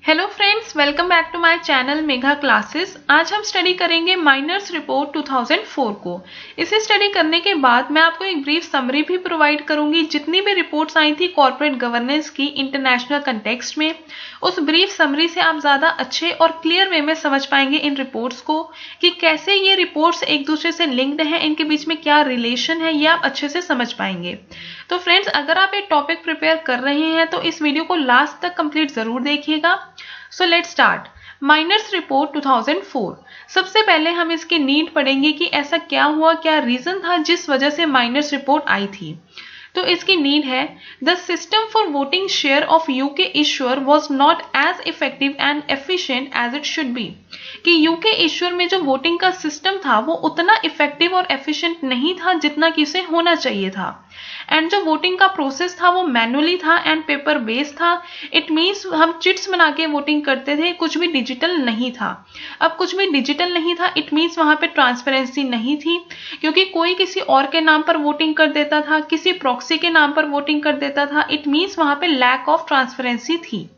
Hello friends, welcome back to my channel Megha classes. आज हम study करेंगे माइनर्स रिपोर्ट 2004 को। इसे स्टडी करने के बाद मैं आपको एक ब्रीफ समरी भी प्रोवाइड करूंगी। जितनी भी रिपोर्ट्स आई थी कॉर्पोरेट गवर्नेंस की इंटरनेशनल कंटेक्स्ट में, उस ब्रीफ समरी से आप ज़्यादा अच्छे और क्लियर वे में समझ पाएंगे इन रिपोर्ट्स को कि कैसे ये रिपोर्ट्स एक दूसरे से लिंक्ड हैं, इनके बीच में क्या रिलेशन है, ये आप अच्छे से समझ पाएंगे। तो फ्रेंड्स, अगर आप एक टॉपिक प्रिपेयर कर रहे हैं तो इस वीडियो को लास्ट तक कंप्लीट जरूर देखिएगा। So let's start. Myners report 2004। सबसे पहले हम इसकी नीड पढ़ेंगे कि ऐसा क्या हुआ, क्या रीजन था जिस वजह से माइनर्स रिपोर्ट आई थी। तो इसकी नीड है, the system for voting share of UK issuer was not as effective and efficient as it should be. कि यूके इश्यूअर में जो वोटिंग का सिस्टम था वो उतना इफेक्टिव और एफिशिएंट नहीं था जितना कि उसे होना चाहिए था। एंड जो वोटिंग का प्रोसेस था वो मैनुअली था एंड पेपर बेस्ड था। इट मीन्स हम चिट्स बना के वोटिंग करते थे, कुछ भी डिजिटल नहीं था। अब कुछ भी डिजिटल नहीं था, इट मीन्स वहां पे ट्रांसपेरेंसी नहीं थी, क्योंकि कोई किसी और के नाम पर वोटिंग कर देता था, किसी प्रॉक्सी के नाम पर वोटिंग कर देता था। इट मीन्स वहां पे लैक ऑफ ट्रांसपेरेंसी थी।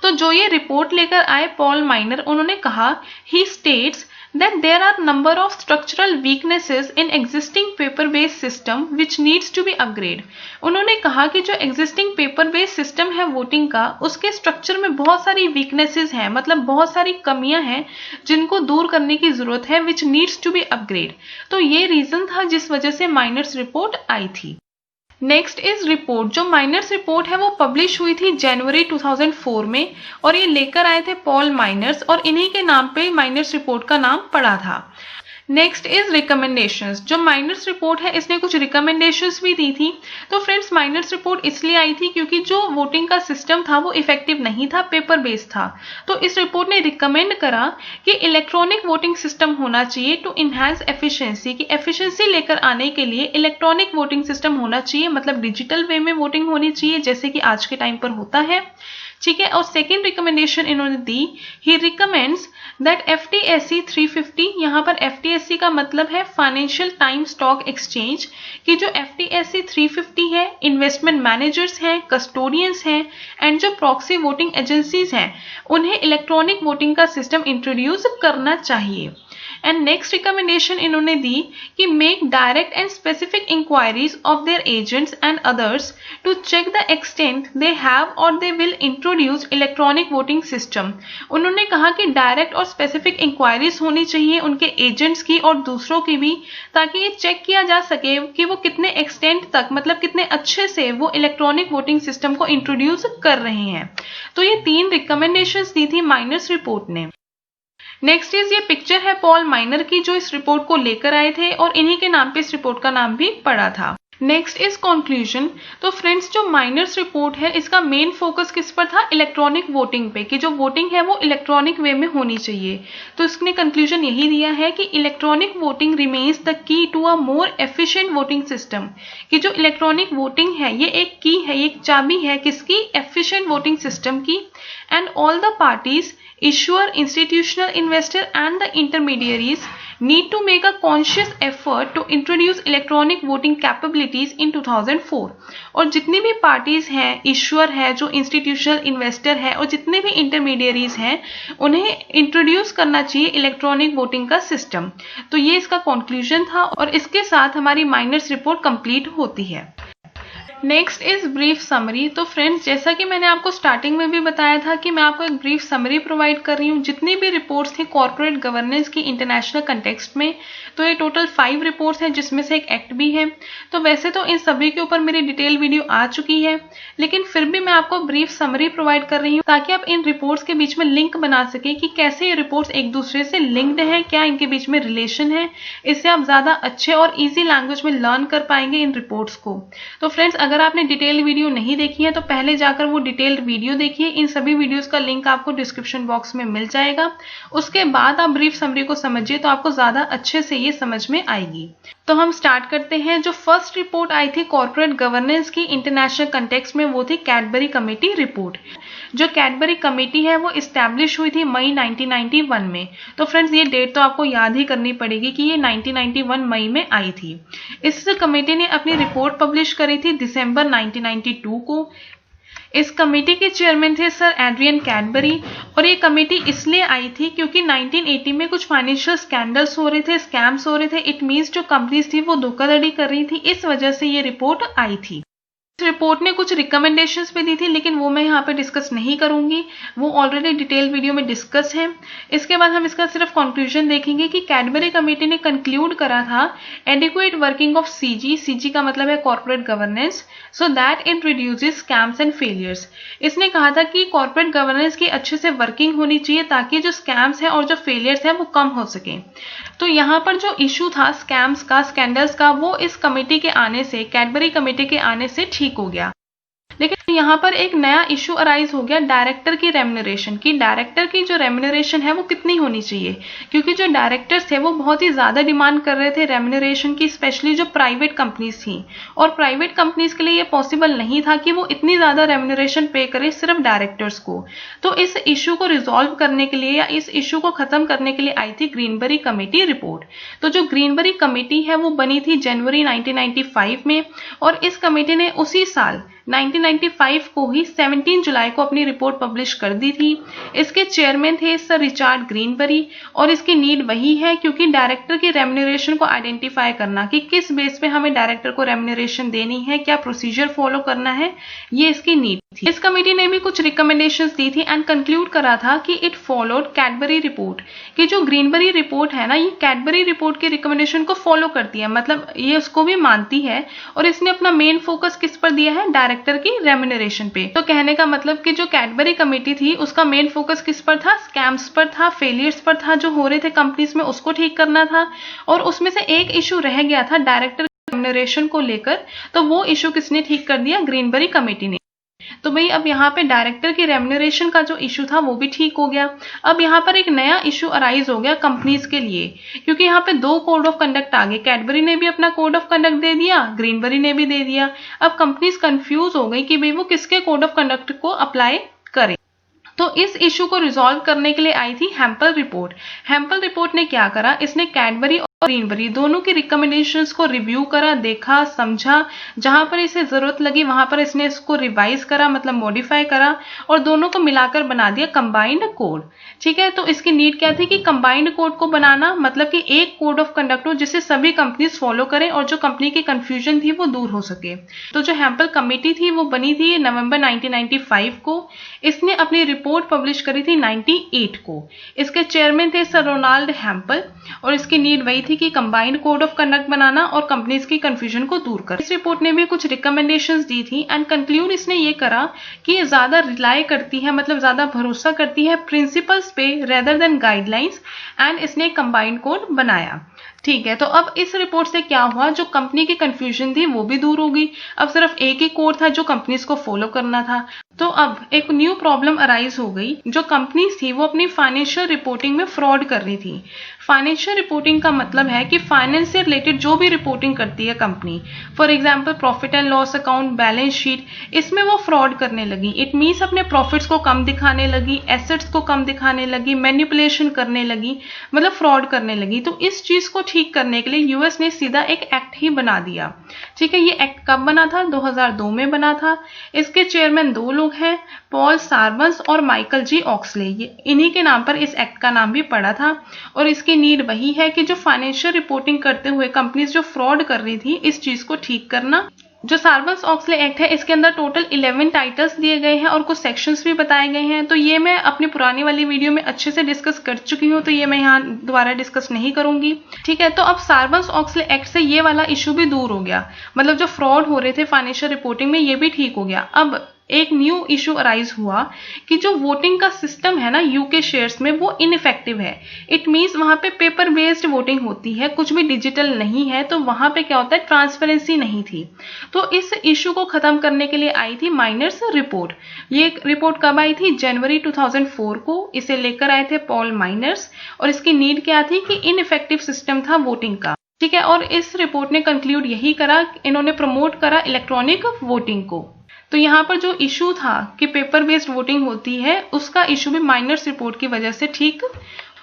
तो जो ये रिपोर्ट लेकर आए पॉल माइनर, उन्होंने कहा, ही states that there are number of structural weaknesses in existing paper based system which needs to be upgrade। उन्होंने कहा कि जो existing paper based system है वोटिंग का, उसके स्ट्रक्चर में बहुत सारी weaknesses हैं, मतलब बहुत सारी कमियां हैं जिनको दूर करने की जरूरत है, which needs to be upgrade। तो ये रीजन था जिस वजह से माइनर्स रिपोर्ट आई थी। Next is report. जो माइनर्स रिपोर्ट है वो पब्लिश हुई थी जनवरी 2004 में और ये लेकर आए थे पॉल माइनर्स और इन्हीं के नाम पे माइनर्स रिपोर्ट का नाम पड़ा था। Next is recommendations. जो माइनर्स रिपोर्ट है इसने कुछ रिकमेंडेशंस भी दी थी। तो फ्रेंड्स, माइनर्स रिपोर्ट इसलिए आई थी क्योंकि जो वोटिंग का सिस्टम था वो इफेक्टिव नहीं था, पेपर बेस्ड था। तो इस रिपोर्ट ने रिकमेंड करा कि इलेक्ट्रॉनिक वोटिंग सिस्टम होना चाहिए टू इनहैंस एफिशिएंसी। की एफिशिएंसी लेकर आने के लिए इलेक्ट्रॉनिक वोटिंग सिस्टम होना चाहिए, मतलब डिजिटल वे में वोटिंग होनी चाहिए जैसे कि आज के टाइम पर होता है। ठीक है। और सेकेंड रिकमेंडेशन इन्होंने दी, ही रिकमेंड्स दैट FTSE 350, यहाँ पर FTSE का मतलब है फाइनेंशियल टाइम स्टॉक एक्सचेंज, की जो FTSE 350 है, इन्वेस्टमेंट मैनेजर्स हैं, कस्टोडियंस हैं एंड जो प्रॉक्सी वोटिंग एजेंसीज हैं, उन्हें इलेक्ट्रॉनिक वोटिंग का सिस्टम इंट्रोड्यूस करना चाहिए। एंड नेक्स्ट रिकमेंडेशन इन्होंने दी कि make direct and specific inquiries of their agents and others to check the extent they have और they will introduce electronic voting system. उन्होंने कहा कि डायरेक्ट और स्पेसिफिक इंक्वायरीज होनी चाहिए उनके एजेंट्स की और दूसरों की भी, ताकि ये चेक किया जा सके कि वो कितने एक्सटेंट तक, मतलब कितने अच्छे से वो इलेक्ट्रॉनिक वोटिंग सिस्टम को इंट्रोड्यूस कर रहे हैं। तो ये 3 रिकमेंडेशंस दी थी माइनर्स रिपोर्ट ने। नेक्स्ट इज, ये पिक्चर है पॉल माइनर की जो इस रिपोर्ट को लेकर आए थे और इन्हीं के नाम पे इस रिपोर्ट का नाम भी पड़ा था। Next is conclusion. तो फ्रेंड्स, जो माइनर्स रिपोर्ट है इसका मेन फोकस किस पर था? इलेक्ट्रॉनिक वोटिंग पे, कि जो वोटिंग है वो इलेक्ट्रॉनिक वे में होनी चाहिए। तो इसने कंक्लूजन यही दिया है कि electronic voting remains the key to a more efficient voting system. कि जो इलेक्ट्रॉनिक वोटिंग है ये एक की है, ये एक चाबी है किसकी? एफिशिएंट वोटिंग सिस्टम की। And all the parties, issuer, institutional investor and the intermediaries need to make a conscious effort to introduce electronic voting capabilities in 2004। और जितनी भी पार्टीज हैं, इश्यूअर है, जो इंस्टीट्यूशनल इन्वेस्टर है और जितने भी इंटरमीडियरीज हैं, उन्हें इंट्रोड्यूस करना चाहिए इलेक्ट्रॉनिक वोटिंग का सिस्टम। तो ये इसका कंक्लूजन था और इसके साथ हमारी माइनर्स रिपोर्ट कंप्लीट होती है। Next is brief summary. तो फ्रेंड्स, जैसा कि मैंने आपको स्टार्टिंग में भी बताया था कि मैं आपको एक ब्रीफ समरी प्रोवाइड कर रही हूँ। जितनी भी रिपोर्ट्स थी कॉर्पोरेट गवर्नेंस की इंटरनेशनल कंटेक्स्ट में, तो ये टोटल 5 रिपोर्ट्स हैं जिसमें से एक एक्ट भी है। तो वैसे तो इन सभी के ऊपर मेरी डिटेल वीडियो आ चुकी है, लेकिन फिर भी मैं आपको ब्रीफ समरी प्रोवाइड कर रही हूँ ताकि आप इन रिपोर्ट्स के बीच में लिंक बना सके कि कैसे ये रिपोर्ट्स एक दूसरे से लिंक्ड है, क्या इनके बीच में रिलेशन है। इससे आप ज्यादा अच्छे और ईजी लैंग्वेज में लर्न कर पाएंगे इन रिपोर्ट्स को। तो फ्रेंड्स, अगर आपने डिटेल वीडियो नहीं देखी है तो पहले जाकर वो डिटेल्ड वीडियो देखिए। इन सभी वीडियोस का लिंक आपको डिस्क्रिप्शन बॉक्स में मिल जाएगा। उसके बाद आप ब्रीफ समरी को समझिए तो आपको ज्यादा अच्छे से ये समझ में आएगी। तो हम स्टार्ट करते हैं। जो फर्स्ट रिपोर्ट आई थी कॉर्पोरेट गवर्नेंस की इंटरनेशनल कंटेक्स्ट में, वो थी कैडबरी कमेटी रिपोर्ट। जो कैडबरी कमेटी है वो इस्टेब्लिश हुई थी मई 1991 में। तो फ्रेंड्स, ये डेट तो आपको याद ही करनी पड़ेगी कि ये 1991 मई में आई थी। इस कमेटी ने अपनी रिपोर्ट पब्लिश करी थी दिसंबर 1992 को। इस कमेटी के चेयरमैन थे सर एड्रियन कैडबरी, और ये कमेटी इसलिए आई थी क्योंकि 1980 में कुछ फाइनेंशियल स्कैंडल्स हो रहे थे, स्कैम्स हो रहे थे। इट मीन्स जो कंपनीज थी वो धोखाधड़ी कर रही थी, इस वजह से ये रिपोर्ट आई थी। इस रिपोर्ट ने कुछ रिकमेंडेशंस भी दी थी, लेकिन वो मैं यहाँ पे डिस्कस नहीं करूंगी, वो ऑलरेडी डिटेल वीडियो में डिस्कस है। इसके बाद हम इसका सिर्फ कंक्लूजन देखेंगे कि कैडबरी कमेटी ने कंक्लूड करा था adequate working of CG, CG का मतलब है corporate governance, so that it reduces scams and failures. इसने कहा था कि कॉर्पोरेट गवर्नेंस की अच्छे से वर्किंग होनी चाहिए ताकि जो स्कैम्स है और जो फेलियर्स है वो कम हो सके। तो यहाँ पर जो इशू था स्कैम्स का, स्कैंडल्स का, वो इस कमेटी के आने से, कैडबरी कमेटी के आने से ठीक हो गया। लेकिन यहाँ पर एक नया इशू अराइज हो गया डायरेक्टर की रेम्यूनरेशन की। डायरेक्टर की जो रेम्यूनरेशन है वो कितनी होनी चाहिए, क्योंकि जो डायरेक्टर्स थे वो बहुत ही ज्यादा डिमांड कर रहे थे रेम्यूनरेशन की, स्पेशली जो प्राइवेट कंपनीज थी, और प्राइवेट कंपनीज के लिए ये पॉसिबल नहीं था कि वो इतनी ज्यादा रेम्यूनरेशन पे करे सिर्फ डायरेक्टर्स को। तो इस इशू को रिजॉल्व करने के लिए या इस इशू को खत्म करने के लिए आई थी ग्रीनबरी कमेटी रिपोर्ट। तो जो ग्रीनबरी कमेटी है वो बनी थी जनवरी 1995 में, और इस कमेटी ने उसी साल 1995 को ही 17 जुलाई को अपनी रिपोर्ट पब्लिश कर दी थी। इसके चेयरमैन थे सर रिचार्ड ग्रीनबरी, और इसकी नीड वही है क्योंकि डायरेक्टर की रेम्यूनरेशन को आइडेंटिफाई करना कि किस बेस पे हमें डायरेक्टर को रेम्यूनरेशन देनी है, क्या प्रोसीजर फॉलो करना है, ये इसकी नीड थी। इस कमेटी ने भी कुछ रिकमेंडेशंस दी थी एंड कंक्लूड करा था कि इट फॉलोड कैडबरी रिपोर्ट, कि जो ग्रीनबरी रिपोर्ट है ना, ये कैडबरी रिपोर्ट की रिकमेंडेशन को फॉलो करती है, मतलब ये उसको भी मानती है, और इसने अपना मेन फोकस किस पर दिया है, डायरेक्टर की रेम्यूनरेशन पे। तो कहने का मतलब कि जो कैडबरी कमेटी थी उसका मेन फोकस किस पर था, स्कैम्स पर था, फेलियर्स पर था जो हो रहे थे कंपनीज में, उसको ठीक करना था। और उसमें से एक इशू रह गया था डायरेक्टर रेम्यूनरेशन को लेकर, तो वो इशू किसने ठीक कर दिया, ग्रीनबरी कमेटी ने। तो भाई अब यहाँ पे डायरेक्टर की रेम्यूनरेशन का जो इशू था वो भी ठीक हो गया। अब यहाँ पर एक नया इशू अराइज हो गया कंपनीज के लिए, क्योंकि यहाँ पे दो कोड ऑफ कंडक्ट आ गए, कैडबरी ने भी अपना कोड ऑफ कंडक्ट दे दिया, ग्रीनबरी ने भी दे दिया। अब कंपनीज कंफ्यूज हो गई कि भाई वो किसके कोड ऑफ कंडक्ट को अप्लाई करें। तो इस इशू को रिजॉल्व करने के लिए आई थी हैम्पल रिपोर्ट। हैम्पल रिपोर्ट ने क्या करा, इसने कैडबरी और ग्रीनबरी दोनों की रिकमेंडेशंस को रिव्यू करा, देखा, समझा, जहां पर इसे जरूरत लगी वहां पर इसने इसको रिवाइज करा, मतलब मॉडिफाई करा, और दोनों को मिलाकर बना दिया कंबाइंड कोड। ठीक है, तो इसकी नीड क्या थी कि कंबाइंड कोड को बनाना, मतलब कि एक कोड ऑफ कंडक्ट हो जिसे सभी कंपनीज फॉलो करें और जो कंपनी की कंफ्यूजन थी वो दूर हो सके। तो जो हैम्पल कमेटी थी वो बनी थी नवंबर 1995 को। इसने अपनी रिपोर्ट पब्लिश करी थी 98 को। इसके चेयरमैन थे सर रोनाल्ड हैम्पल, और इसकी नीड वही थी कि कंबाइंड कोड ऑफ कंडक्ट बनाना और कंपनीज की कंफ्यूजन को दूर करना। इस रिपोर्ट ने भी कुछ रिकमेंडेशंस दी थी एंड कंक्लूड इसने ये करा कि ये ज्यादा रिलाई करती है, मतलब ज्यादा भरोसा करती है प्रिंसिपल्स पे रेदर देन गाइडलाइंस, एंड इसने कंबाइंड कोड बनाया। ठीक है, तो अब इस रिपोर्ट से क्या हुआ, जो कंपनी की कंफ्यूजन थी वो भी दूर हो गई। अब सिर्फ एक ही कोड था जो कंपनीज को फॉलो करना था। तो अब एक न्यू प्रॉब्लम अराइज हो गई, जो कंपनीज थी वो अपनी फाइनेंशियल रिपोर्टिंग में फ्रॉड कर रही थी। फाइनेंशियल रिपोर्टिंग का मतलब है कि फाइनेंस से रिलेटेड जो भी रिपोर्टिंग करती है company, for example profit and loss account, balance sheet, इसमें वो फ्रॉड करने लगी। इट मीन्स अपने प्रॉफिट्स को कम दिखाने लगी, एसेट्स को कम दिखाने लगी, मैनिपुलेशन करने लगी, मतलब फ्रॉड करने लगी। तो इस चीज को ठीक करने के लिए यूएस ने सीधा एक एक्ट ही बना दिया। ठीक है, ये एक्ट कब बना था, 2002 में बना था। इसके चेयरमैन दो लोग हैं, पॉल सार्बन्स और माइकल जी ऑक्सले। ये इन्हीं के नाम पर इस एक्ट का नाम भी पड़ा था, और इसकी नीड वही है कि जो फाइनेंशियल रिपोर्टिंग करते हुए कंपनीज जो फ्रॉड कर रही थी, इस चीज को ठीक करना। जो सार्बन्स ऑक्सले एक्ट है इसके अंदर टोटल 11 टाइटल्स दिए गए हैं और कुछ सेक्शंस भी बताए गए हैं। तो ये मैं अपनी पुरानी वाली वीडियो में अच्छे से डिस्कस कर चुकी हूँ, तो ये मैं यहाँ दोबारा डिस्कस नहीं करूंगी। ठीक है, तो अब सार्बन्स ऑक्सले एक्ट से ये वाला इशू भी दूर हो गया, मतलब जो फ्रॉड हो रहे थे फाइनेंशियल रिपोर्टिंग में ये भी ठीक हो गया। अब एक न्यू इशू अराइज हुआ कि जो वोटिंग का सिस्टम है ना यूके शेयर्स में, वो इनइफेक्टिव है। इट मींस वहां पे पेपर बेस्ड वोटिंग होती है, कुछ भी डिजिटल नहीं है, तो वहां पे क्या होता है, ट्रांसपेरेंसी नहीं थी। तो इस इशू को खत्म करने के लिए आई थी माइनर्स रिपोर्ट। ये रिपोर्ट कब आई थी, जनवरी 2004 को। इसे लेकर आए थे पॉल माइनर्स, और इसकी नीड क्या थी कि इनइफेक्टिव सिस्टम था वोटिंग का। ठीक है, और इस रिपोर्ट ने कंक्लूड यही करा, इन्होंने प्रमोट करा इलेक्ट्रॉनिक वोटिंग को। तो यहाँ पर जो इशू था कि पेपर बेस्ड वोटिंग होती है, उसका इशू भी माइनर्स रिपोर्ट की वजह से ठीक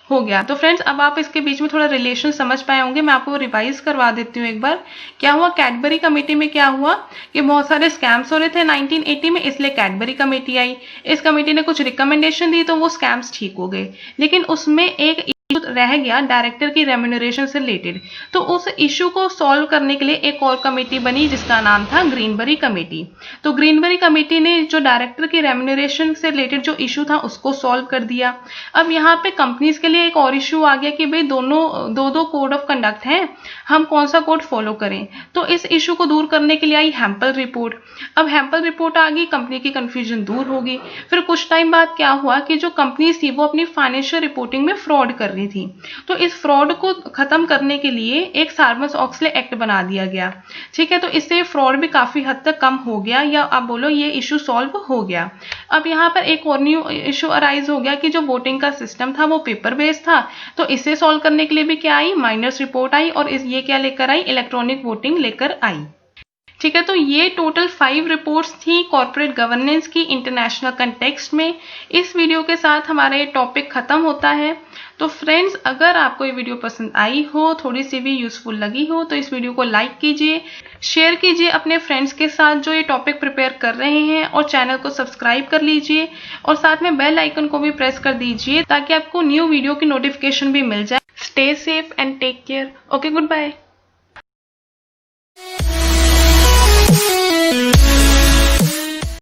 हो गया। तो फ्रेंड्स अब आप इसके बीच में थोड़ा रिलेशन समझ पाए होंगे, मैं आपको रिवाइज करवा देती हूँ एक बार। क्या हुआ, कैडबरी कमेटी में क्या हुआ कि बहुत सारे स्कैम्स हो रहे थे 1980 में, इसलिए कैडबरी कमेटी आई। इस कमेटी ने कुछ रिकमेंडेशन दी तो वो स्कैम्स ठीक हो गए, लेकिन उसमें एक रह गया डायरेक्टर की रेम्यूनरेशन से रिलेटेड। तो उस इशू को सॉल्व करने के लिए एक और कमेटी बनी जिसका नाम था ग्रीनबरी कमेटी। तो ग्रीनबरी कमेटी ने जो डायरेक्टर की रेम्यूनरेशन से रिलेटेड जो इशू था उसको सॉल्व कर दिया। अब यहाँ पे कंपनीज के लिए एक और इशू आ गया कि भाई दोनों दो कोड ऑफ कंडक्ट हैं, हम कौन सा कोड फॉलो करें। तो इस इशू को दूर करने के लिए आई हैम्पल रिपोर्ट। अब हैम्पल रिपोर्ट आ गई, कंपनी की कंफ्यूजन दूर होगी। फिर कुछ टाइम बाद क्या हुआ कि जो कंपनीज थी वो अपनी फाइनेंशियल रिपोर्टिंग में फ्रॉड कर रही थी। तो इस फ्रॉड को खत्म करने के लिए एक सार्बस-ऑक्सले एक्ट बना दिया गया। ठीक है, तो इससे फ्रॉड भी काफी हद तक कम हो गया, या आप बोलो ये इशू सॉल्व हो गया। अब यहाँ पर एक और न्यू इशू अराइज हो गया कि जो वोटिंग का सिस्टम था वो पेपर बेस्ड था। तो इसे सॉल्व करने के लिए भी क्या आई, माइनर्स रिपोर्ट आई, और ये क्या लेकर आई, इलेक्ट्रॉनिक वोटिंग लेकर आई। ठीक है, तो ये टोटल 5 रिपोर्ट्स थी कॉर्पोरेट गवर्नेंस की इंटरनेशनल कंटेक्स्ट में। इस वीडियो के साथ हमारा ये टॉपिक खत्म होता है। तो फ्रेंड्स, अगर आपको ये वीडियो पसंद आई हो, थोड़ी सी भी यूजफुल लगी हो, तो इस वीडियो को लाइक कीजिए, शेयर कीजिए अपने फ्रेंड्स के साथ जो ये टॉपिक प्रिपेयर कर रहे हैं, और चैनल को सब्सक्राइब कर लीजिए, और साथ में बेल आइकन को भी प्रेस कर दीजिए ताकि आपको न्यू वीडियो की नोटिफिकेशन भी मिल जाए। Stay safe and take care. Okay, good bye.